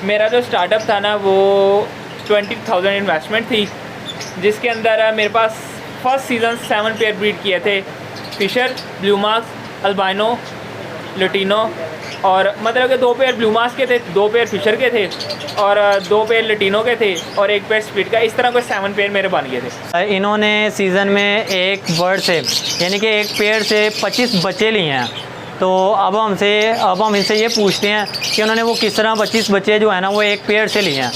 मेरा जो स्टार्टअप था ना वो 20,000 इन्वेस्टमेंट थी, जिसके अंदर मेरे पास फर्स्ट सीज़न 7 पेयर ब्रीड किए थे। Fischer, blue marks, albino, lutino, और मतलब कि 2 पेयर ब्लू मार्क्स के थे, 2 पेयर फिशर के थे और 2 पेयर लटीनो के थे और 1 पेयर स्प्लिट का। इस तरह कोई 7 पेयर मेरे बन गए थे। इन्होंने सीज़न में एक बर्ड से यानी कि एक पेयर से 25 बच्चे लिए हैं। तो अब हम इनसे ये पूछते हैं कि उन्होंने वो किस तरह 25 बच्चे जो है ना वो एक पेयर से लिए हैं।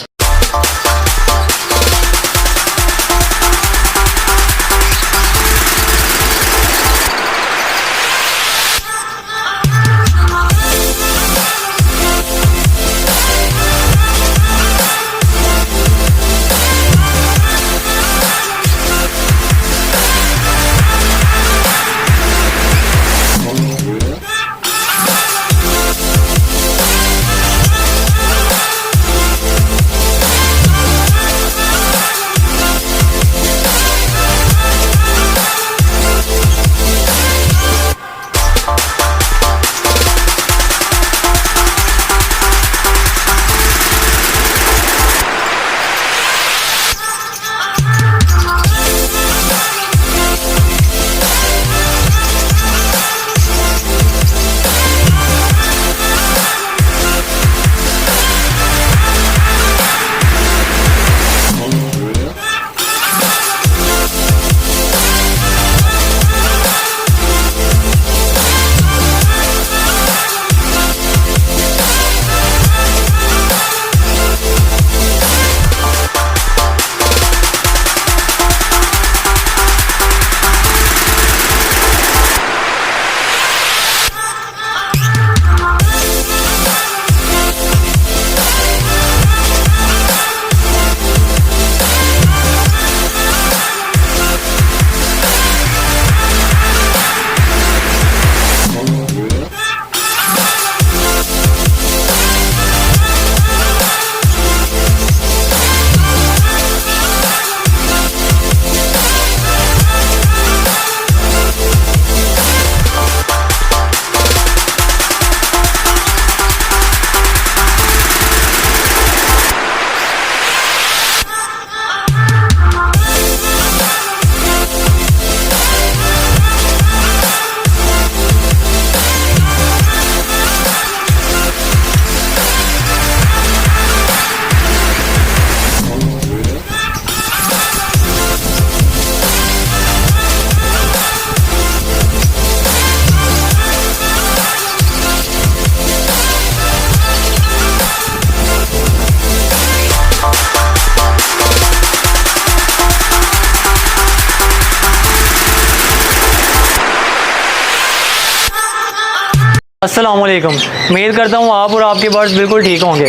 अस्सलामुअलैकुम। उम्मीद करता हूँ आप और आपके बर्ड्स बिल्कुल ठीक होंगे।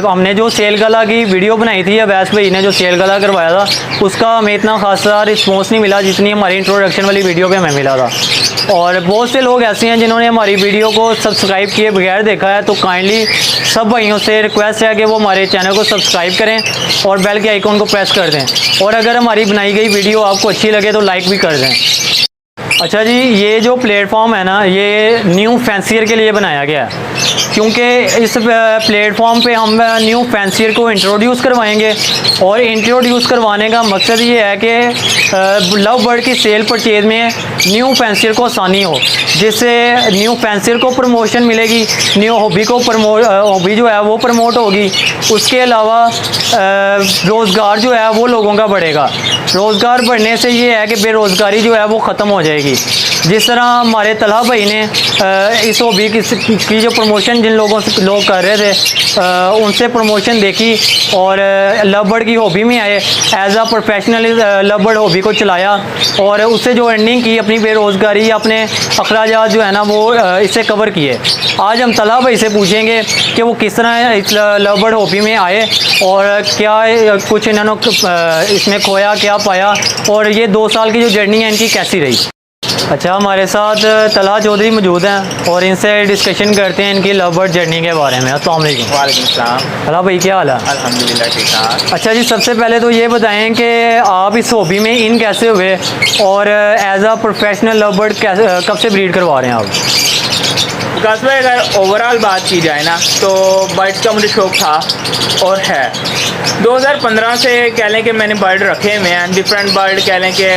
हमने जो सेल गला की वीडियो बनाई थी, अवैस भाई ने जो सेल गला करवाया था, उसका हमें इतना खासा रिस्पॉन्स नहीं मिला जितनी हमारी इंट्रोडक्शन वाली वीडियो पे हमें मिला था। और बहुत से लोग ऐसे हैं जिन्होंने हमारी वीडियो को सब्सक्राइब किए बगैर देखा है। तो काइंडली सब भाइयों से रिक्वेस्ट है कि वो हमारे चैनल को सब्सक्राइब करें और बेल के आइकॉन को प्रेस कर दें। और अगर हमारी बनाई गई वीडियो आपको अच्छी लगे तो लाइक भी कर दें। अच्छा जी, ये जो प्लेटफॉर्म है ना, ये न्यू फैंसियर के लिए बनाया गया है, क्योंकि इस प्लेटफॉर्म पे हम न्यू फैंसियर को इंट्रोड्यूस करवाएंगे। और इंट्रोड्यूस करवाने का मकसद ये है कि लव बर्ड की सेल परचेज में न्यू फैंसियर को आसानी हो, जिससे न्यू फैंसियर को प्रमोशन मिलेगी, न्यू हॉबी को हॉबी जो है वो प्रमोट होगी। उसके अलावा रोज़गार जो है वो लोगों का बढ़ेगा। रोज़गार बढ़ने से ये है कि बेरोज़गारी जो है वो ख़त्म हो जाएगी। जिस तरह हमारे तलहा भाई ने इस हॉबी की जो प्रमोशन जिन लोगों से लोग कर रहे थे, उनसे प्रमोशन देखी और लव बर्ड की हॉबी में आए, एज आ प्रोफेशनल लव बर्ड हॉबी को चलाया और उससे जो अर्निंग की, अपनी बेरोज़गारी, अपने अखराजात जो है ना वो इससे कवर किए। आज हम तलहा भाई से पूछेंगे कि वो किस तरह इस लव बर्ड हॉबी में आए और क्या कुछ इन्होंने इसमें खोया, क्या पाया, और ये 2 साल की जो जर्नी है इनकी कैसी रही। अच्छा, हमारे साथ तलहा चौधरी मौजूद हैं और इनसे डिस्कशन करते हैं इनकी लव बर्ड जर्नी के बारे में। अस्सलाम वालेकुम। वालेकुम सलाम। तलहा भाई क्या हाल है? अल्हम्दुलिल्लाह ठीक ठाक। अच्छा जी, सबसे पहले तो ये बताएं कि आप इस हॉबी में इन कैसे हुए और एज आ प्रोफेशनल लव बर्ड कब से ब्रीड करवा रहे हैं आप? विकास भाई अगर ओवरऑल बात की जाए ना तो बर्ड्स का मुझे शौक़ था और है। 2015 से कह लें कि मैंने बर्ड रखे हुए हैं, डिफरेंट बर्ड कह लें कि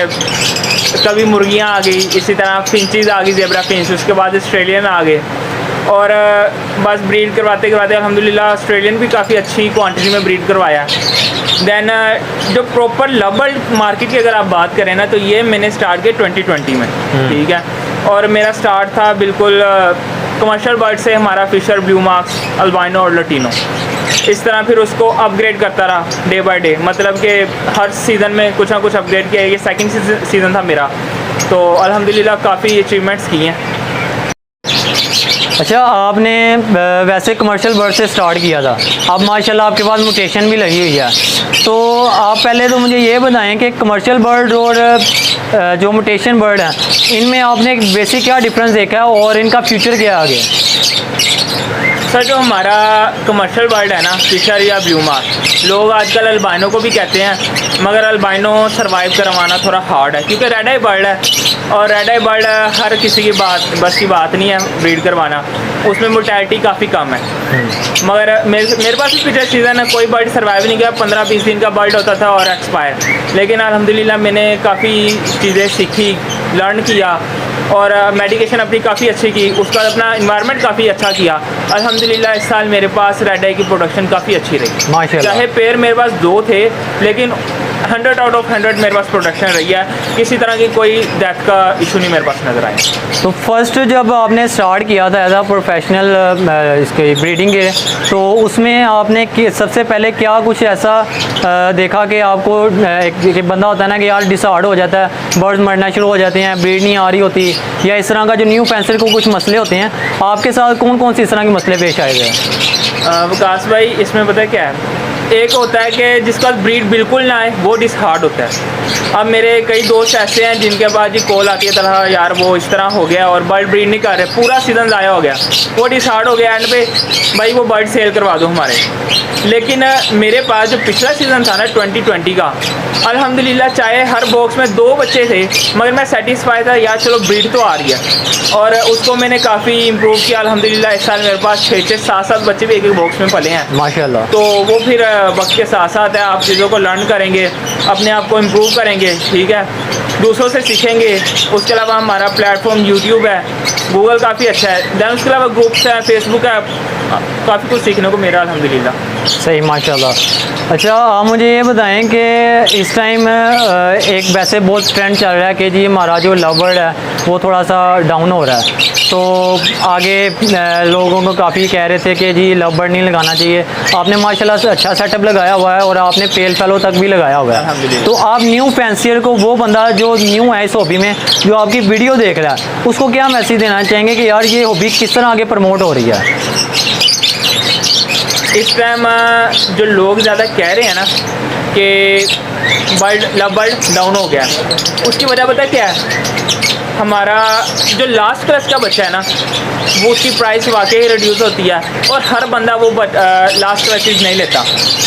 कभी मुर्गियाँ आ गई, इसी तरह फिंचेस आ गई, ज़ेब्रा फिंच, उसके बाद ऑस्ट्रेलिया में आ गए और बस ब्रीड करवाते करवाते अल्हम्दुलिल्लाह ऑस्ट्रेलियन भी काफ़ी अच्छी क्वांटिटी में ब्रीड करवाया। दैन जो प्रॉपर लवर्ड मार्केट की अगर आप बात करें ना तो ये मैंने स्टार्ट किया 2020 में, ठीक है। और मेरा स्टार्ट था बिल्कुल कमर्शियल बर्ड से, हमारा फिशर, ब्लू मार्क्स, अल्बाइनो और लटीनो। इस तरह फिर उसको अपग्रेड करता रहा डे बाय डे, मतलब कि हर सीज़न में कुछ ना कुछ अपग्रेड किया। ये सेकंड सीज़न था मेरा, तो अल्हम्दुलिल्लाह काफ़ी अचीवमेंट्स की हैं। अच्छा, आपने वैसे कमर्शियल बर्ड से स्टार्ट किया था, अब माशाल्लाह आपके पास म्यूटेशन भी लगी हुई है, तो आप पहले तो मुझे ये बताएं कि कमर्शियल बर्ड और जो म्यूटेशन बर्ड हैं इनमें आपने बेसिक क्या डिफरेंस देखा है और इनका फ्यूचर क्या है आगे? सर जो हमारा कमर्शियल बर्ड है ना, फिशर या ब्लू मार्क, लोग आजकल अल्बाइनो को भी कहते हैं, मगर अल्बाइनो सर्वाइव करवाना थोड़ा हार्ड है क्योंकि रेड आई बर्ड है और रेड आई बर्ड हर किसी की बस की बात नहीं है ब्रीड करवाना, उसमें मोर्टेलिटी काफ़ी कम है। मगर मेरे पास भी पिछले सीज़न कोई बर्ड सर्वाइव नहीं किया, 15-20 दिन का बर्ड होता था और एक्सपायर। लेकिन अल्हम्दुलिल्लाह मैंने काफ़ी चीज़ें सीखी, लर्न किया और मेडिकेशन अपनी काफ़ी अच्छी की, उसका अपना इन्वायरमेंट काफ़ी अच्छा किया। अल्हम्दुलिल्लाह इस साल मेरे पास रेड आई की प्रोडक्शन काफ़ी अच्छी रही माशाल्लाह। चाहे पेयर मेरे पास 2 थे लेकिन 100 आउट ऑफ 100 मेरे पास प्रोडक्शन रही है, किसी तरह की कोई डेथ का इशू नहीं मेरे पास नज़र आया। तो फर्स्ट जब आपने स्टार्ट किया था एज आ प्रोफेशनल इसके ब्रीडिंग के, तो उसमें आपने सबसे पहले क्या कुछ ऐसा देखा कि आपको एक बंदा होता है ना कि यार डिसऑर्डर हो जाता है, बर्ड्स मरना शुरू हो जाते हैं, ब्रीड नहीं आ रही होती, या इस तरह का जो न्यू फेंसर को कुछ मसले होते हैं, आपके साथ कौन कौन सी इस तरह के मसले पेश आए गए? विकास भाई इसमें पता है क्या है, एक होता है कि जिसका ब्रीड बिल्कुल ना आए वो डिसहार्ड होता है। अब मेरे कई दोस्त ऐसे हैं जिनके पास जी कॉल आती है तरह यार वो इस तरह हो गया और बर्ड ब्रीड नहीं कर रहे, पूरा सीज़न ज़ाया हो गया, वो डिसहार्ड हो गया एंड पे भाई वो बर्ड सेल करवा दो हमारे। लेकिन मेरे पास जो पिछला सीज़न था ना 2020 का, अल्हम्दुलिल्लाह चाहे हर बॉक्स में 2 बच्चे थे मगर मैं सेटिस्फाई था यार चलो ब्रीड तो आ रही है और उसको मैंने काफ़ी इम्प्रूव किया। अल्हम्दुलिल्लाह इस साल मेरे पास 6-7 बच्चे भी एक बॉक्स में पले हैं माशाल्लाह। तो वो फिर वक्त के साथ साथ है, आप चीज़ों को लर्न करेंगे, अपने आप को इम्प्रूव करेंगे, ठीक है, दूसरों से सीखेंगे। उसके अलावा हमारा प्लेटफॉर्म यूट्यूब है, गूगल काफ़ी अच्छा है, दैन उसके अलावा ग्रुप्स है, फेसबुक है, काफ़ी कुछ सीखने को मेरा अल्हम्दुलिल्लाह। सही माशाल्लाह। अच्छा, आप मुझे ये बताएं कि इस टाइम एक वैसे बहुत ट्रेंड चल रहा है कि जी हमारा जो लव बर्ड है वो थोड़ा सा डाउन हो रहा है, तो आगे लोगों को काफ़ी कह रहे थे कि जी लव बर्ड नहीं लगाना चाहिए, आपने माशाल्लाह से अच्छा सेटअप लगाया हुआ है और आपने पेल फेलो तक भी लगाया हुआ है, तो आप न्यू फैंसियर को, वो बंदा जो न्यू है इस हॉबी में, जो आपकी वीडियो देख रहा है, उसको क्या मैसेज देना चाहेंगे कि यार ये हॉबी किस तरह आगे प्रमोट हो रही है? इस टाइम जो लोग ज़्यादा कह रहे हैं ना कि लव बर्ड डाउन हो गया, उसकी वजह पता क्या है, हमारा जो लास्ट क्लास का बच्चा है ना वो उसकी प्राइस वाकई रिड्यूस होती है और हर बंदा वो लास्ट क्लासेज नहीं लेता।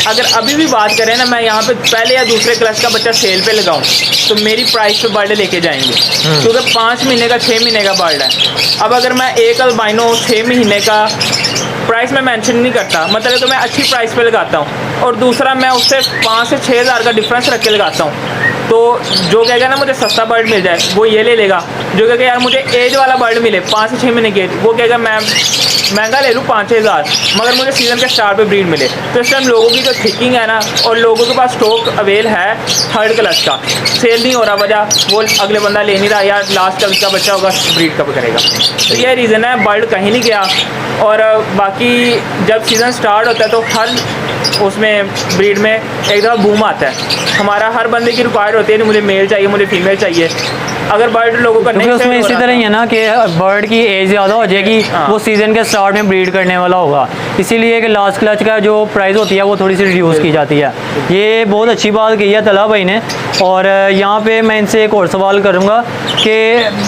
अगर अभी भी बात करें ना, मैं यहाँ पे पहले या दूसरे क्लास का बच्चा सेल पे लगाऊं तो मेरी प्राइस पे बर्ड लेके जाएंगे क्योंकि 5 महीने का 6 महीने का बर्ड है। अब अगर मैं एक अल्बाइनो 6 महीने का प्राइस में मेंशन नहीं करता, मतलब तो मैं अच्छी प्राइस पे लगाता हूँ और दूसरा मैं उससे 5 से 6 हज़ार का डिफरेंस रख के लगाता हूँ, तो जो कहेगा ना मुझे सस्ता बर्ड मिल जाए वो ये ले लेगा, जो कहेगा यार मुझे एज वाला बर्ड मिले 5 से 6 महीने के, वो कहेगा मैं महंगा ले लूँ 5-6 हज़ार मगर मुझे सीज़न के स्टार्ट पे ब्रीड मिले। तो इस टाइम लोगों की जो थिंकिंग है ना, और लोगों के पास स्टॉक अवेल है 3rd क्लास का, सेल नहीं हो रहा, वजह वो अगले बंदा ले नहीं रहा, यार लास्ट क्लास का बच्चा होगा ब्रीड कब करेगा, तो ये रीज़न है, बर्ड कहीं नहीं गया। और बाकी जब सीज़न स्टार्ट होता है तो हर उसमें ब्रीड में एक दफ़ा बूम आता है, हमारा हर बंदे की रिक्वायर्ड होती है मुझे मेल चाहिए, मुझे फीमेल चाहिए। अगर बर्ड लोगों का नहीं, उसमें इसी तरह ही है ना कि बर्ड की एज ज़्यादा हो जाएगी, वो सीज़न के स्टार्ट में ब्रीड करने वाला होगा, इसीलिए कि लास्ट क्लच का जो प्राइस होती है वो थोड़ी सी रिड्यूस की जाती है। ये बहुत अच्छी बात कही है तला भाई ने। और यहाँ पे मैं इनसे एक और सवाल करूँगा कि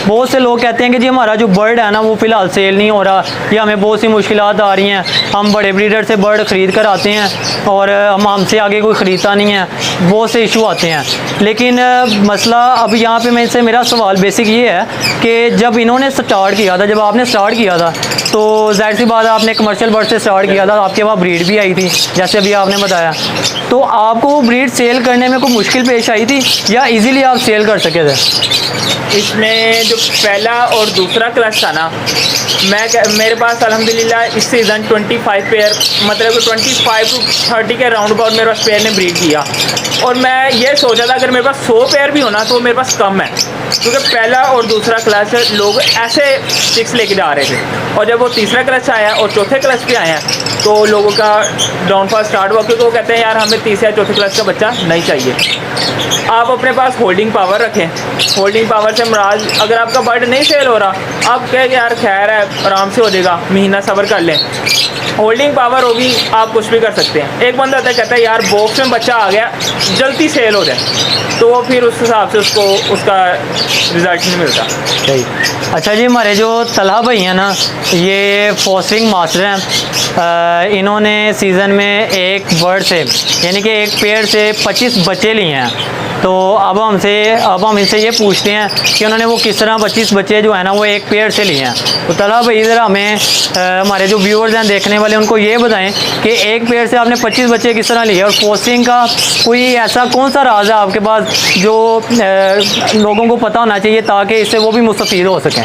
बहुत से लोग कहते हैं कि जी हमारा जो बर्ड है ना वो फ़िलहाल सेल नहीं हो रहा, या हमें बहुत सी मुश्किलात आ रही हैं, हम बड़े ब्रीडर से बर्ड ख़रीद कर आते हैं और हमसे आगे कोई ख़रीदता नहीं है, बहुत से इशू आते हैं। लेकिन मसला अब यहाँ पे मैं इनसे, मेरा सवाल बेसिक ये है कि जब इन्होंने स्टार्ट किया था, जब आपने स्टार्ट किया था, तो जाहिर सी बात है आपने कमर्शियल बर्ड से स्टार्ट किया था, आपके पास ब्रीड भी आई थी जैसे अभी आपने बताया, तो आपको वो ब्रीड सेल करने में कोई मुश्किल पेश आई थी या इजीली आप सेल कर सके थे? इसमें जो पहला और दूसरा क्लच था ना, मेरे पास अल्हम्दुलिल्लाह इस सीज़न 25 पेयर, मतलब 25 टू 30 के राउंड अबाउट मेरे पास पेयर ने ब्रीड किया। और मैं ये सोचा था अगर मेरे पास 100 पेयर भी होना तो मेरे पास कम है, क्योंकि पहला और दूसरा क्लच लोग ऐसे चिक्स लेके जा रहे थे। और जब वो तीसरा क्लच आया और चौथे क्लच पे आया तो लोगों का डाउनफॉल स्टार्ट हुआ, क्योंकि वो कहते हैं यार हमें तीसरे या चौथे क्लच का बच्चा नहीं चाहिए। आप अपने पास होल्डिंग पावर रखें। होल्डिंग पावर से मुराद, अगर आपका बर्ड नहीं सेल हो रहा, आप कहें यार खैर है आराम से हो जाएगा, महीना सब्र कर लें। होल्डिंग पावर होगी, आप कुछ भी कर सकते हैं। एक बंदा आता कहता है यार बॉक्स में बच्चा आ गया, जल्दी सेल हो जाए, तो वो फिर उस हिसाब से उसको उसका रिजल्ट नहीं मिलता। सही। अच्छा जी, हमारे जो तलहा भाई हैं ना, ये फॉस्टरिंग मास्टर हैं। इन्होंने सीज़न में एक बर्ड से यानी कि एक पेड़ से 25 बच्चे लिए हैं। तो अब हम इनसे ये पूछते हैं कि उन्होंने वो किस तरह 25 बच्चे जो है ना वो एक पेड़ से लिए हैं। तो तलहा भाई ज़रा हमें हमारे जो व्यूअर्स हैं देखने वाले, उनको ये बताएं कि एक पेड़ से आपने 25 बच्चे किस तरह लिए, और फॉस्टरिंग का कोई ऐसा कौन सा राज है आपके पास जो लोगों को पता होना चाहिए ताकि इससे वो भी मुस्तफ़ीद हो सकें?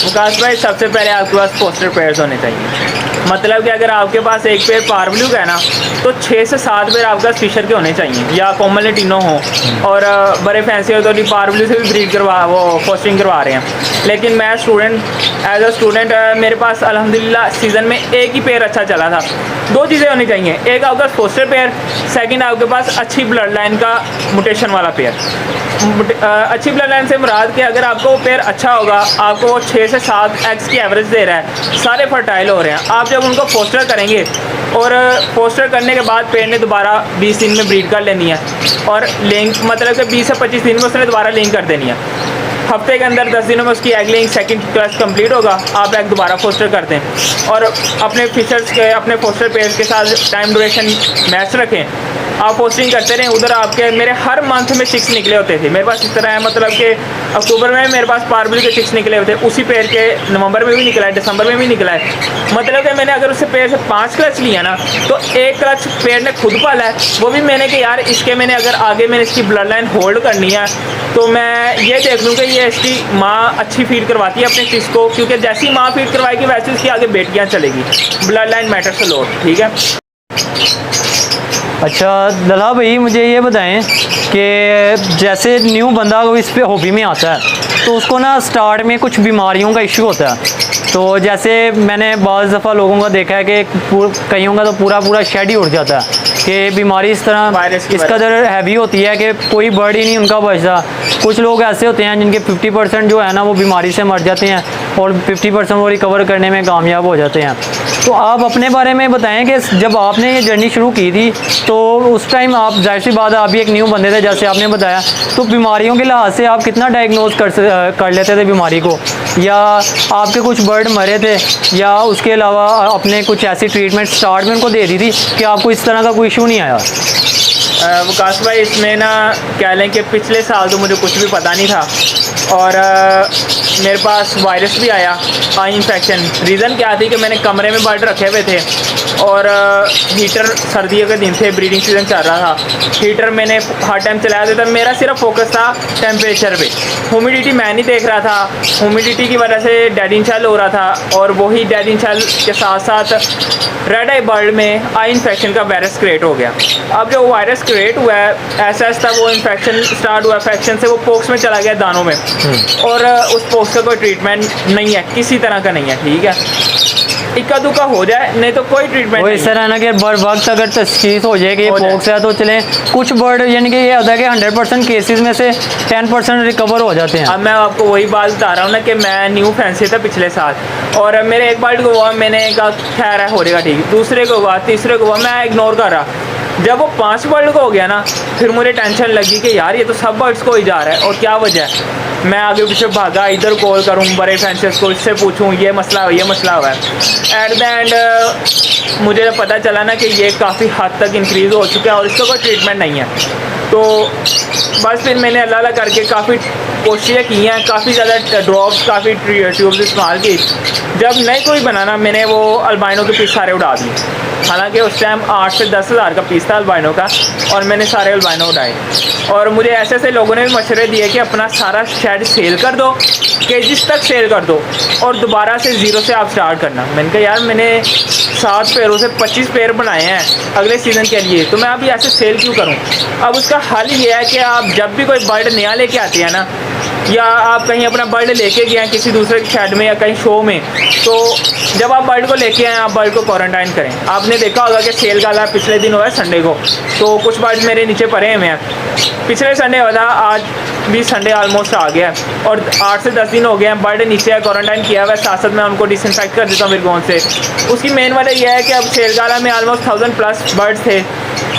विकास भाई, सबसे पहले आपके पास पोस्टर पेयर्स होने चाहिए। मतलब कि अगर आपके पास एक पेयर पारब्लू का है ना, तो 6 से 7 पेयर आपके पास फिशर के होने चाहिए, या कॉमन लेटिनो हो। और बड़े फैंसी हो तो पारब्लू से भी ब्रीड करवा, वो पोस्टिंग करवा रहे हैं। लेकिन मैं एज अ स्टूडेंट मेरे पास अल्हम्दुलिल्लाह सीज़न में एक ही पेयर अच्छा चला था। 2 चीज़ें होनी चाहिए, एक आपके पास पोस्टर पेयर, सेकंड आपके पास अच्छी ब्लड लाइन का म्यूटेशन वाला पेयर। अच्छी ब्लड लाइन से मुराद कि अगर आपको वो पेयर अच्छा होगा, आपको वो 6 से 7 एग्स की एवरेज दे रहा है, सारे फर्टाइल हो रहे हैं, आप जब उनको फोस्टर करेंगे और फोस्टर करने के बाद पेड़ ने दोबारा 20 दिन में ब्रीड कर लेनी है, और लिंक मतलब कि 20 से 25 दिन में उसने दोबारा लिंक कर देनी है। हफ्ते के अंदर 10 दिनों में उसकी egg laying second class complete होगा, आप एग दोबारा फोस्टर करते हैं। और अपने फिशर्स के, अपने फोस्टर पेयर्स के साथ टाइम ड्यूरेशन मैच रखें, आप पोस्टिंग करते रहें। उधर आपके मेरे हर मंथ में 6 निकले होते थे मेरे पास। इस तरह है मतलब कि अक्टूबर में मेरे पास पारब्लू के 6 निकले हुए थे, उसी पेड़ के नवंबर में भी निकला है, दिसंबर में भी निकला है। मतलब कि मैंने अगर उससे पेड़ से 5 क्लच लिया ना, तो 1 क्लच पेड़ ने खुद पाला है, वो भी मैंने कि यार इसके मैंने अगर आगे मैंने इसकी ब्लड लाइन होल्ड करनी है तो मैं ये देख लूँ कि ये इसकी माँ अच्छी फीड करवाती है अपने चिक्स को, क्योंकि जैसी माँ फीड करवाएगी वैसे उसकी आगे बेटियाँ चलेगी। Blood line matters a lot, ठीक है। अच्छा दला भाई, मुझे ये बताएं कि जैसे न्यू बंदा को इस पे हॉबी में आता है तो उसको ना स्टार्ट में कुछ बीमारियों का इशू होता है। तो जैसे मैंने बाज़ दफ़ा लोगों का देखा है कि कईयों का तो पूरा शेड ही उड़ जाता है कि बीमारी इस तरह इस कदर हैवी होती है कि कोई बर्ड ही नहीं उनका बचता। कुछ लोग ऐसे होते हैं जिनके 50% जो है ना वो बीमारी से मर जाते हैं और 50% वो रिकवर करने में कामयाब हो जाते हैं। तो आप अपने बारे में बताएं कि जब आपने ये जर्नी शुरू की थी तो उस टाइम आप, जाहिर सी बात है आप भी एक न्यू बंदे थे जैसे आपने बताया, तो बीमारियों के लिहाज से आप कितना डायग्नोज कर लेते थे बीमारी को, या आपके कुछ बर्ड मरे थे, या उसके अलावा अपने कुछ ऐसी ट्रीटमेंट स्टार्ट में उनको दे दी थी कि आपको इस तरह का कोई इशू नहीं आया? विकास भाई, इसमें ना कह लें कि पिछले साल तो मुझे कुछ भी पता नहीं था, और मेरे पास वायरस भी आया, आई इन्फेक्शन। रीज़न क्या थी कि मैंने कमरे में बर्ड रखे हुए थे और हीटर, सर्दियों के दिन थे, ब्रीडिंग सीजन चल रहा था, हीटर मैंने हर टाइम चलाया था। मेरा सिर्फ फोकस था टेम्परेचर पे, ह्यूमिडिटी मैं नहीं देख रहा था। ह्यूमिडिटी की वजह से डेड इंशल हो रहा था, और वही डेड इंशल के साथ साथ रेड आई बर्ड में आई इन्फेक्शन का वायरस क्रिएट हो गया। अब जो वायरस क्रिएट हुआ है, ऐसा था वो इन्फेक्शन स्टार्ट हुआ, इन्फेक्शन से वो पोक्स में चला गया दानों में, और उस पोक्स का कोई ट्रीटमेंट नहीं है, किसी तरह का नहीं है, ठीक है। इक्का दुक्का हो जाए, नहीं तो कोई ट्रीटमेंट नहीं। इस तरह ना कि वक्त अगर तशखीस हो जाए कि ये पोक्स है तो चलें, कुछ बर्ड यानी कि ये होता है कि 100% केसेस में से 10% रिकवर हो जाते हैं। अब मैं आपको वही बात बता रहा हूँ ना कि मैं न्यू फैंसी था पिछले साल, और मेरे एक बर्ड को हुआ, मैंने कहा खैर है हो जाएगा ठीक, दूसरे को हुआ, तीसरे को हुआ, मैं इग्नोर कर रहा। जब वो 5 बर्ड को हो गया ना, फिर मुझे टेंशन लगी कि यार ये तो सब बर्ड्स को ही जा रहा है, और क्या वजह है। मैं आगे पीछे भागा, इधर कॉल करूँ बड़े फैंसेस को, इससे पूछूँ ये मसला हुआ है। एट द एंड मुझे पता चला ना कि ये काफ़ी हद तक इंक्रीज़ हो चुका है और इसका कोई ट्रीटमेंट नहीं है। तो बस फिर मैंने अल्लाह करके काफ़ी कोशिशें की हैं, काफ़ी ज़्यादा ड्रॉप्स, काफ़ी ट्यूब्स इस्तेमाल की, जब नई कोई बनाना मैंने वो अल्बाइनो के पीस सारे उड़ा दिए। हालांकि उस टाइम 8 से 10 हज़ार का पीस था अल्बाइनो का, और मैंने सारे अल्बाइनो उड़ाए। और मुझे ऐसे ऐसे लोगों ने भी मशवरे दिए कि अपना सारा शेड सेल कर दो, केजिस तक सेल कर दो, और दोबारा से ज़ीरो से आप स्टार्ट करना। मैंने कहा यार मैंने 7 पेयरों से 25 पेयर बनाए हैं अगले सीज़न के लिए, तो मैं अभी ऐसे सेल क्यों करूँ। अब उसका हल ये है कि आप जब भी कोई बर्ड नया लेके आते हैं ना, या आप कहीं अपना बर्ड लेके गए हैं किसी दूसरे शेड में या कहीं शो में, तो जब आप बर्ड को लेके आए आप बर्ड को क्वारंटाइन करें। आपने देखा होगा कि सेल का पिछले दिन हुआ है संडे को, तो कुछ बर्ड मेरे नीचे पड़े हुए हैं। पिछले संडे हुआ था, आज भी संडे ऑलमोस्ट आ गया और 8 से 10 दिन हो गए हैं। बर्ड नीचे क्वारंटाइन किया हुआ है, साथ साथ मैं उनको डिसइंफेक्ट कर देता हूँ विरगोन से। उसकी मेन वजह यह है कि अब सेल गाला में ऑलमोस्ट 1000+ बर्ड्स थे।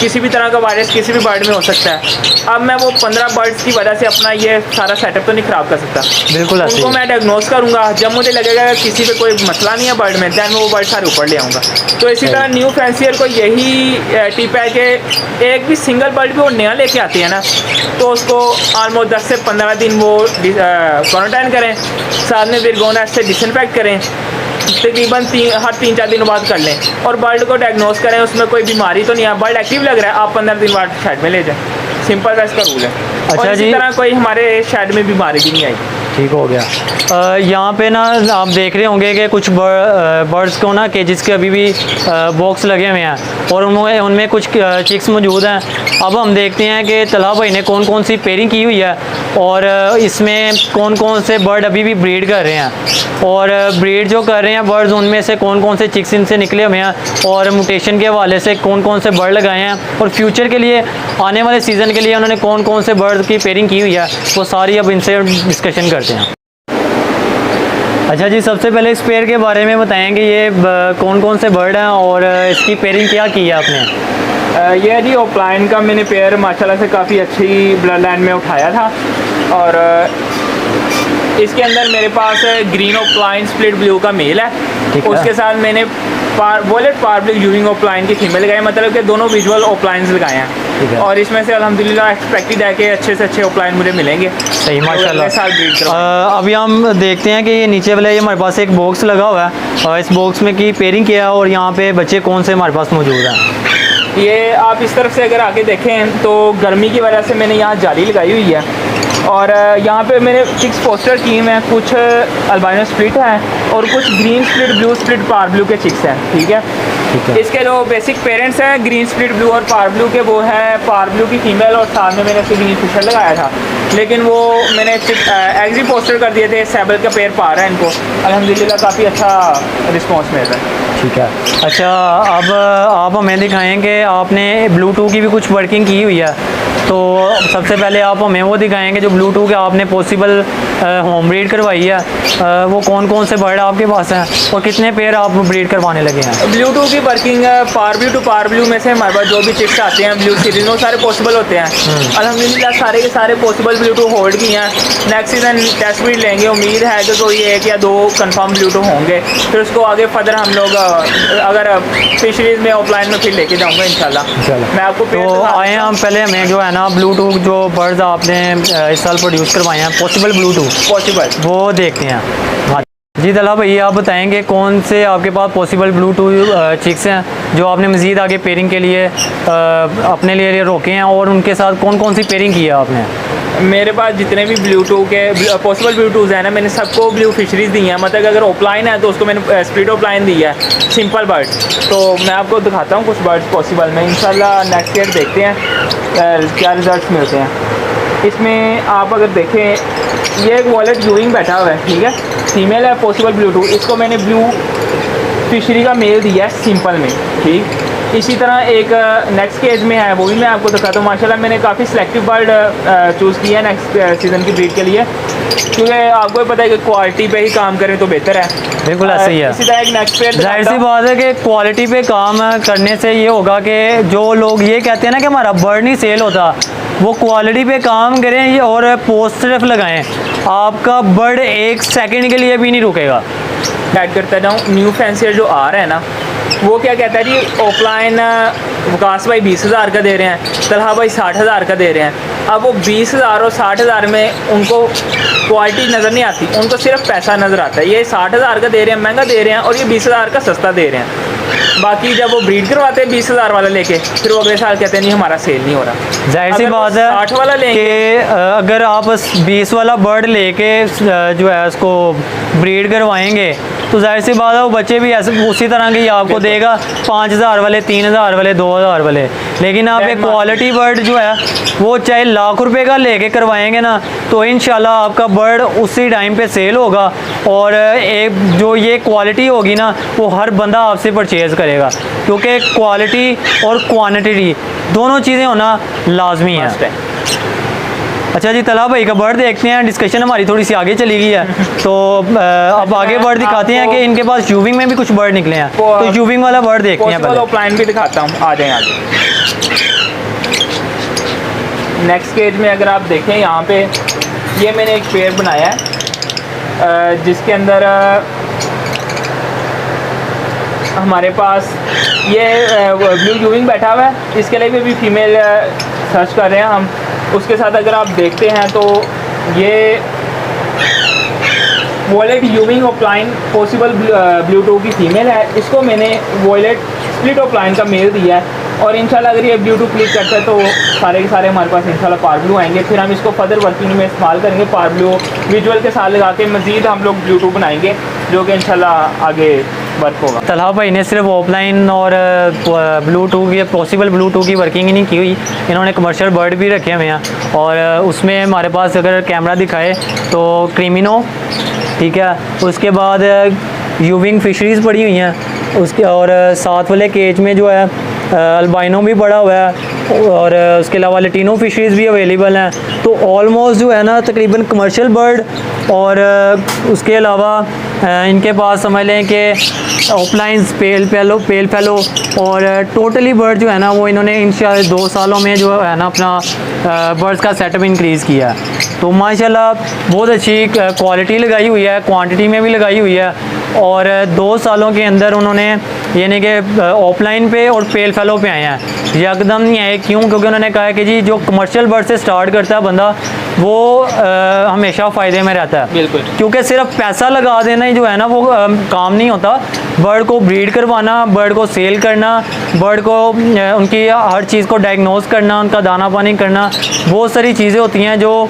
किसी भी तरह का वायरस किसी भी बर्ड में हो सकता है। अब मैं वो 15 बर्ड्स की वजह से अपना ये सारा सेटअप तो नहीं ख़राब कर सकता। बिल्कुल उनको मैं डायग्नोज करूँगा, जब मुझे लगेगा कि किसी पे कोई मसला नहीं है बर्ड में, दैन मैं वो बर्ड सारे ऊपर ले आऊँगा। तो इसी तरह न्यू फैंसियर को यही टिप है कि एक भी सिंगल बर्ड भी वो नया लेके आते हैं ना, तो उसको ऑलमोस्ट 10 से 15 दिन वो क्वारंटाइन करें, साथ में विरगोन से डिसइंफेक्ट करें, तकरीबन हर 3-4 दिन बाद कर लें, और बर्ड को डायग्नोस करें उसमें कोई बीमारी तो नहीं है, बर्ड एक्टिव लग रहा है, आप 15 दिन बाद शेड में ले जाएं। सिंपल सा इसका रूल है। अच्छा और इसी जी, तरह कोई हमारे शेड में बीमारी भी नहीं आई। ठीक हो गया। यहाँ पे ना आप देख रहे होंगे कि कुछ बर्ड्स को ना केजेस के अभी भी बॉक्स लगे हुए हैं और उनमें कुछ चिक्स मौजूद हैं। अब हम देखते हैं कि तलहा भाई ने कौन कौन सी पेयरिंग की हुई है और इसमें कौन कौन से बर्ड अभी भी ब्रीड कर रहे हैं, और ब्रीड जो कर रहे हैं बर्ड्स उनमें से कौन कौन से चिक्स इनसे निकले हुए हैं, और म्यूटेशन के हवाले से कौन कौन से बर्ड लगाए हैं, और फ्यूचर के लिए आने वाले सीज़न के लिए उन्होंने कौन कौन से बर्ड की पेयरिंग की हुई है, वो सारी अब इनसे डिस्कशन करते हैं। अच्छा जी, सबसे पहले इस पेयर के बारे में बताएं कि ये कौन कौन से बर्ड हैं और इसकी पेयरिंग क्या की है आपने। ये जी ओप्लाइन का मैंने पेयर माशाल्लाह से काफ़ी अच्छी ब्लड लाइन में उठाया था, और इसके अंदर मेरे पास ग्रीन ओप्लाइन स्प्लिट ब्लू का मेल है, उसके साथ मैंने वॉलेट पार्बलिक यूविंग ओप्लाइन की फीमेल लगाई, मतलब कि दोनों विजुअल ओप्लाइंस लगाए हैं, और इसमें से अल्हम्दुलिल्लाह एक्सपेक्टेड है कि अच्छे से अच्छे ओप्लाइन मुझे मिलेंगे। सही माशाल्लाह। साल ब्रीड करवाएंगे। अभी हम देखते हैं कि ये नीचे वाले ये हमारे पास एक बॉक्स लगा हुआ है और इस बॉक्स में की पेयरिंग किया है और यहाँ पे बच्चे कौन से हमारे पास मौजूद हैं। ये आप इस तरफ से अगर आके देखें तो गर्मी की वजह से मैंने यहाँ जाली लगाई हुई है, और यहाँ पे मैंने 6 पोस्टर किए हैं, कुछ अल्बाइनो स्प्लिट हैं और कुछ ग्रीन स्प्लिट ब्लू स्प्लिट पार ब्लू के चिक्स हैं। ठीक है, इसके जो बेसिक पेरेंट्स हैं ग्रीन स्प्लिट ब्लू और पार ब्लू के, वो है पार ब्लू की फीमेल, और साथ में मैंने ग्रीन फिशर लगाया था, लेकिन वो मैंने एग्जी पोस्टर कर दिए थे। सैबल का पेयर पार है इनको, अल्हम्दुलिल्लाह काफ़ी अच्छा रिस्पॉन्स मिल रहा है। ठीक है। अच्छा, अब आप हमें दिखाएं कि आपने ब्लूटूथ की भी कुछ वर्किंग की हुई है, तो सबसे पहले आप हमें वो दिखाएंगे जो ब्लूटूथ के आपने पॉसिबल होम ब्रीड करवाई है, वो कौन कौन से बर्ड आपके पास हैं और कितने पेयर आप ब्रीड करवाने लगे हैं। ब्लूटूथ की वर्किंग पार ब्लू टू पार ब्लू में से हमारे पास जो भी चिप्स आते हैं ब्लू सीरीज वो सारे पॉसिबल होते हैं। अल्हम्दुलिल्लाह सारे के सारे पॉसिबल ब्लूटूथ होल्ड किए हैं। नेक्स्ट सीजन टेस्ट ब्रीड लेंगे, उम्मीद है कि कोई 1 या 2 कंफर्म ब्लूटूथ होंगे, फिर उसको आगे फर्दर हम लोग अगर फिशरीज में ऑफलाइन में फिर लेके जाऊँगा इंशाल्लाह। मैं आपको तो आए हम पहले हमें जो है ना ब्लूटूथ जो बर्ड्स आपने इस साल प्रोड्यूस करवाए हैं पॉसिबल ब्लूटूथ पॉसिबल वो देखते हैं। हाँ जी तलहा भैया, आप बताएंगे कौन से आपके पास पॉसिबल ब्लूटूथ चिक्स हैं जो आपने मज़ीद आगे पेयरिंग के लिए अपने लिए रोके हैं, और उनके साथ कौन कौन सी पेयरिंग की है आपने। मेरे पास जितने भी ब्लूटूथ के पॉसिबल ब्लूटूथ हैं ना, मैंने सबको ब्लू फिशरीज दी हैं। मतलब अगर ऑफलाइन है तो उसको मैंने स्प्लिट ऑफलाइन दी है सिंपल बर्ड। तो मैं आपको दिखाता हूँ कुछ बर्ड्स पॉसिबल में, इंशाल्लाह नेक्स्ट ईयर देखते हैं क्या रिजल्ट मिलते हैं। इसमें आप अगर देखें ये एक वॉलेट यूविंग बैठा हुआ है, ठीक है, फीमेल है पॉसिबल ब्लूटूथ। इसको मैंने ब्लू फिशरी का मेल दिया है सिंपल में, ठीक। इसी तरह एक नेक्स्ट केज में है, वो भी मैं आपको दिखाता हूँ। माशाल्लाह मैंने काफ़ी सिलेक्टिव बर्ड चूज़ किया है नेक्स्ट सीज़न की ब्रीड के लिए, क्योंकि आपको पता है कि क्वालिटी पे ही काम करें तो बेहतर है। बिल्कुल ऐसे ही है। इसी तरह एक नेक्स्ट पेयर जाहिर सी बात है कि क्वालिटी पे काम करने से ये होगा कि जो लोग ये कहते हैं ना कि हमारा बर्ड नहीं सेल होता, वो क्वालिटी पे काम करें और पोस्ट सिर्फ लगाएं, आपका बर्ड 1 सेकंड के लिए भी नहीं रुकेगा। ऐड करता जाऊँ, न्यू फैंसियर जो आ रहा है ना, वो क्या कहता है जी ऑफलाइन वकास भाई 20,000 का दे रहे हैं, तलहा भाई 60,000 का दे रहे हैं। अब वो 20,000 और 60,000 में उनको क्वालिटी नज़र नहीं आती, उनको सिर्फ पैसा नज़र आता है। ये 60,000 का दे रहे हैं, महंगा दे रहे हैं, और ये 20,000 का सस्ता दे रहे हैं। बाकी जब वो ब्रीड करवाते हैं 20,000 वाला लेके, फिर वो अगले साल कहते हैं नहीं हमारा सेल नहीं हो रहा। जाहिर सी अगर बात वो है 60 वाला लेंगे कि अगर आप 20 वाला बर्ड लेके जो है उसको ब्रीड करवाएंगे तो जाहिर सी बात है वो बच्चे भी ऐसे उसी तरह के ही आपको देगा, 5,000 वाले, 3,000 वाले, 2,000 वाले। लेकिन आप एक क्वालिटी बर्ड जो है वो चाहे लाख रुपए का लेके करवाएंगे ना, तो इंशाल्लाह आपका बर्ड उसी टाइम पे सेल होगा, और एक जो ये क्वालिटी होगी ना वो हर बंदा आपसे परचेज़ करेगा, क्योंकि क्वालिटी और क्वांटिटी दोनों चीज़ें होना लाजमी है। अच्छा जी, तलहा भाई का बर्ड देखते हैं। डिस्कशन हमारी थोड़ी सी आगे चली गई है, तो अब आगे बर्ड दिखाते हैं कि इनके पास यूविंग में भी कुछ बर्ड निकले हैं, तो यूविंग वाला बर्ड देखते हैं पहले। प्लान भी दिखाता हूँ, आ जाएं आगे। नेक्स्ट केज में अगर आप देखें, यहाँ पे ये मैंने एक पेयर बनाया है जिसके अंदर हमारे पास ये ब्लू यूविंग बैठा हुआ है। इसके लिए भी फीमेल सर्च कर रहे हैं हम। उसके साथ अगर आप देखते हैं तो ये वॉयलेट यूविंग ऑफलाइन पॉसिबल ब्लू की फीमेल है। इसको मैंने वॉयलेट स्प्लिट ऑफलाइन का मेल दिया है, और इंशाल्लाह अगर ये ब्लू क्लिक करता है तो सारे के सारे हमारे पास इंशाल्लाह पार ब्लू आएंगे। फिर हम इसको फर्दर वर्किंग में इस्तेमाल करेंगे, पार ब्लू विजुअल के साथ लगा के मज़ीद हम लोग ब्लू बनाएंगे, जो कि इंशाल्लाह आगे वर्क होगा। तलहा भाई ने सिर्फ ऑफलाइन और ब्लूटूथ की पॉसिबल ब्लूटूथ की वर्किंग ही नहीं की हुई, इन्होंने कमर्शियल बर्ड भी रखे हुए हैं। और उसमें हमारे पास अगर कैमरा दिखाए तो क्रीमिनो, ठीक है, उसके बाद यूविंग फिशरीज़ पड़ी हुई हैं उसके, और साथ वाले केज में जो है अल्बाइनो भी पड़ा हुआ है, और उसके अलावा लैटिनो फिशरीज़ भी अवेलेबल हैं। तो ऑलमोस्ट जो है ना तकरीबन कमर्शियल बर्ड, और उसके अलावा इनके पास समझ लें कि ऑफलाइंस पेल फैलो और टोटली बर्ड जो है ना वो इन्होंने इन 2 सालों में जो है ना अपना बर्ड्स का सेटअप इंक्रीज़ किया है। तो माशाल्लाह बहुत अच्छी क्वालिटी लगाई हुई है, क्वांटिटी में भी लगाई हुई है, और 2 सालों के अंदर उन्होंने यानी कि ऑफलाइन पे और पेल फैलो पे आए हैं। एकदम नहीं आए, क्यों? क्योंकि उन्होंने कहा है कि जी जो कमर्शियल बर्ड से स्टार्ट करता है बंदा वो हमेशा फ़ायदे में रहता है। बिल्कुल, क्योंकि सिर्फ पैसा लगा देना ही जो है ना वो काम नहीं होता। बर्ड को ब्रीड करवाना, बर्ड को सेल करना, बर्ड को उनकी हर चीज़ को डायग्नोज करना, उनका दाना पानी करना, बहुत सारी चीज़ें होती हैं जो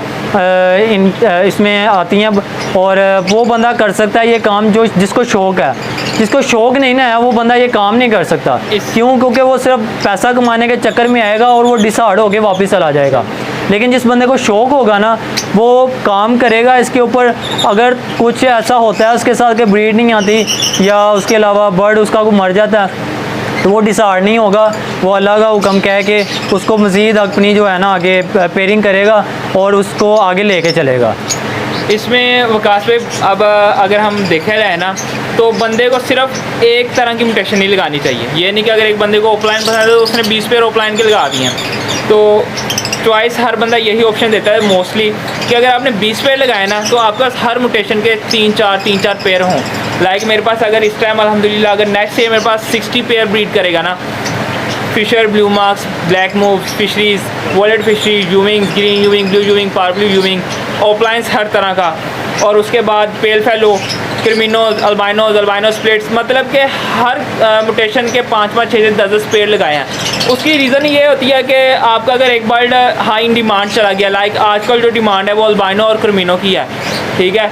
इसमें आती हैं, और वो बंदा कर सकता है ये काम जो जिसको शौक़ है। जिसको शौक़ नहीं ना है वो बंदा ये काम नहीं कर सकता। क्यों? क्योंकि वो सिर्फ पैसा कमाने के चक्कर में आएगा और वो डिसहार्ड होकर वापस चला जाएगा। लेकिन जिस बंदे को शौक़ होगा ना वो काम करेगा इसके ऊपर। अगर कुछ ऐसा होता है उसके साथ कि ब्रीड नहीं आती या उसके अलावा बर्ड उसका को मर जाता है तो वो डिसहार्ड नहीं होगा, वो अल्लाह का हुक्म कह के उसको मज़ीद अपनी जो है ना आगे पेयरिंग करेगा और उसको आगे लेके चलेगा। इसमें वकास पे अब अगर हम देखा जाए ना तो बंदे को सिर्फ एक तरह की म्यूटेशन नहीं लगानी चाहिए। ये नहीं कि अगर एक बंदे को ऑफलाइन पसंद है तो उसने 20 पेयर ऑफलाइन के लगा दिए हैं। तो चॉइस हर बंदा यही ऑप्शन देता है मोस्टली कि अगर आपने 20 पेयर लगाए ना तो आपके पास हर म्यूटेशन के 3-4 पेयर हों। लाइक मेरे पास अगर इस टाइम अल्हम्दुलिल्लाह अगर नेक्स्ट ईयर मेरे पास 60 पेयर ब्रीड करेगा ना, fisher, blue marks, black moves, fisheries, वॉलेट फिशरीज, यूविंग, ग्रीन यूविंग, ब्लू यूविंग, पार ब्लू यूविंग, ऑफलाइंस हर तरह का, और उसके बाद पेल फैलो, क्रिमिनोज, अल्बाइनो स्प्लिट्स, मतलब कि हर म्यूटेशन के 5-5, 6-10 पेयर लगाए हैं। उसकी रीज़न ये होती है कि आपका अगर एक बर्ड हाई इन डिमांड चला गया, लाइक आजकल जो डिमांड है वो अल्बाइनो और क्रिमिनो की है, ठीक है,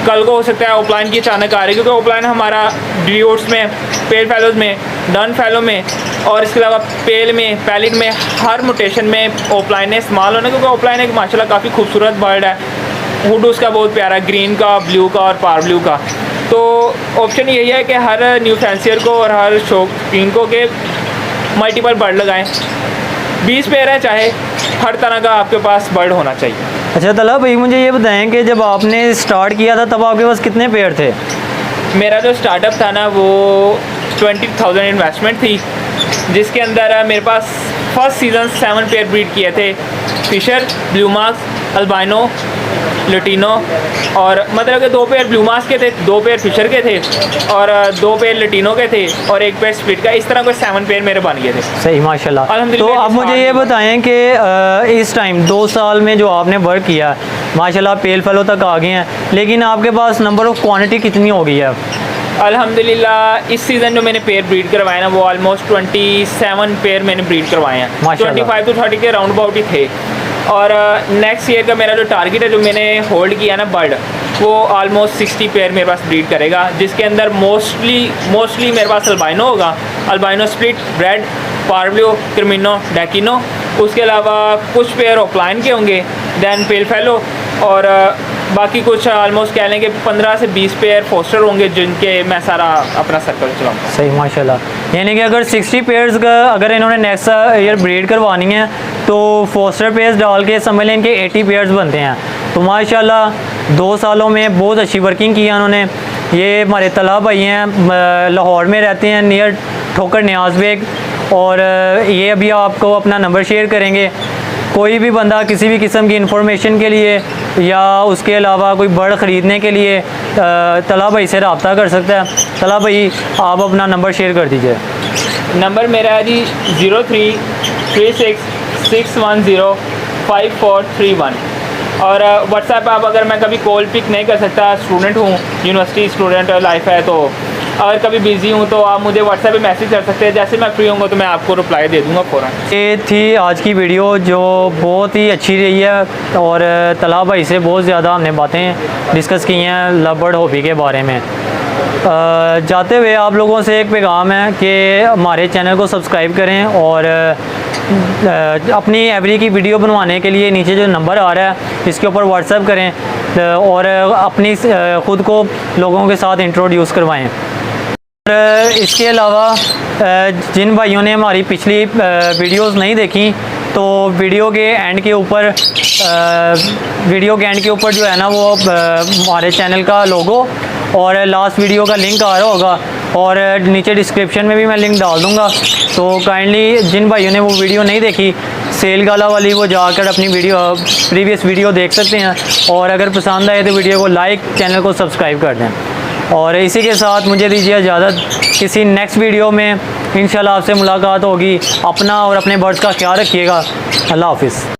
कल को हो सकता है ऑफलाइन की अचानक आ रही है, क्योंकि ऑफलाइन हमारा ड्रियोट्स में, पेल फैलोज में, डन फैलो में और इसके अलावा पेल में, पैलिट में, हर म्यूटेशन में ऑफलाइन ने इस्तेमाल होना, क्योंकि ऑफलाइन एक माशाल्लाह काफ़ी खूबसूरत बर्ड है। हुड उसका बहुत प्यारा, ग्रीन का, ब्लू का और पार ब्लू का। तो ऑप्शन यही है कि हर न्यू फैंसियर को और हर शौकीन को के मल्टीपल बर्ड लगाएं। 20 पेयर है, चाहे हर तरह का आपके पास बर्ड होना चाहिए। अच्छा तलहा भाई मुझे ये बताएं कि जब आपने स्टार्ट किया था तब आपके पास कितने पेयर थे? मेरा जो स्टार्टअप था ना वो 20,000 इन्वेस्टमेंट थी, जिसके अंदर मेरे पास फर्स्ट सीज़न 7 पेयर ब्रीड किए थे, Fischer, blue marks, albino lutino, और मतलब कि 2 पेयर ब्लू मास्क के थे, 2 पेयर फिशर के थे और 2 पेयर लटीनो के थे और 1 पेयर स्प्लिट का। इस तरह कोई 7 पेयर मेरे बन गए थे। सही, माशाल्लाह। तो अल्हम्दुलिल्लाह। अब मुझे ये बताएं कि इस टाइम 2 साल में जो आपने वर्क किया माशाल्लाह पेल फेलो तक आ गए हैं, लेकिन आपके पास नंबर ऑफ़ क्वांटिटी कितनी हो गई है? अल्हम्दुलिल्लाह इस सीज़न जो मैंने पेयर ब्रीड करवाए ना वो ऑलमोस्ट 27 पेयर मैंने ब्रीड करवाए हैं। माशाल्लाह। 25 to 30 के राउंड अबाउट ही थे। और नेक्स्ट ईयर का मेरा जो टारगेट है, जो मैंने होल्ड किया ना बर्ड, वो ऑलमोस्ट 60 पेयर मेरे पास ब्रीड करेगा, जिसके अंदर मोस्टली मेरे पास अल्बाइनो होगा, अल्बाइनो स्प्लिट, ब्रेड, पार्ब्लियो, क्रिमिनो, डैकिनो। उसके अलावा कुछ पेयर ऑफलाइन के होंगे, दैन पेल फेलो, और बाकी कुछ ऑलमोस्ट कह लें कि 15 से 20 पेयर फोस्टर होंगे जिनके मैं सारा अपना सर्कल चलाऊँगा। सही, माशाल्लाह। यानी कि अगर 60 पेयर्स का अगर इन्होंने नेक्स्ट ईयर ब्रीड करवानी है तो फोस्टर पेयर्स डाल के समझ लें कि 80 पेयर्स बनते हैं। तो माशाल्लाह 2 सालों में बहुत अच्छी वर्किंग की है उन्होंने। ये हमारे तला भाई हैं, लाहौर में रहते हैं, नियर ठोकर न्याज बेग, और ये अभी आपको अपना नंबर शेयर करेंगे। कोई भी बंदा किसी भी किस्म की इंफॉर्मेशन के लिए या उसके अलावा कोई बर्ड ख़रीदने के लिए तला भाई से रब्ता कर सकता है। तला भाई आप अपना नंबर शेयर कर दीजिए। नंबर मेरा है जी 0336610541, और व्हाट्सएप आप अगर मैं कभी कॉल पिक नहीं कर सकता, स्टूडेंट हूँ, यूनिवर्सिटी स्टूडेंट लाइफ है, तो अगर कभी बिज़ी हूँ तो आप मुझे व्हाट्सएप पे मैसेज कर सकते हैं। जैसे मैं फ्री होंगे तो मैं आपको रिप्लाई दे दूँगा फ़ौरन। ये थी आज की वीडियो जो बहुत ही अच्छी रही है, और तला भाई से बहुत ज़्यादा हमने बातें डिस्कस की हैं लव बर्ड हॉबी के बारे में। जाते हुए आप लोगों से एक पैगाम है कि हमारे चैनल को सब्सक्राइब करें, और अपनी एवरी की वीडियो बनवाने के लिए नीचे जो नंबर आ रहा है इसके ऊपर व्हाट्सएप करें, और अपनी ख़ुद को लोगों के साथ इंट्रोड्यूस करवाएं। और इसके अलावा जिन भाइयों ने हमारी पिछली वीडियोस नहीं देखी तो वीडियो के एंड के ऊपर जो है ना वो हमारे चैनल का लोगो और लास्ट वीडियो का लिंक आ रहा होगा, और नीचे डिस्क्रिप्शन में भी मैं लिंक डाल दूँगा। तो काइंडली जिन भाइयों ने वो वीडियो नहीं देखी सेल गाला वाली, वो जाकर अपनी प्रीवियस वीडियो देख सकते हैं, और अगर पसंद आए तो वीडियो को लाइक, चैनल को सब्सक्राइब कर दें। और इसी के साथ मुझे दीजिए इजाज़त, किसी नेक्स्ट वीडियो में इंशाल्लाह आपसे मुलाकात होगी। अपना और अपने बर्ड्स का ख्याल रखिएगा। अल्लाह हाफिज़।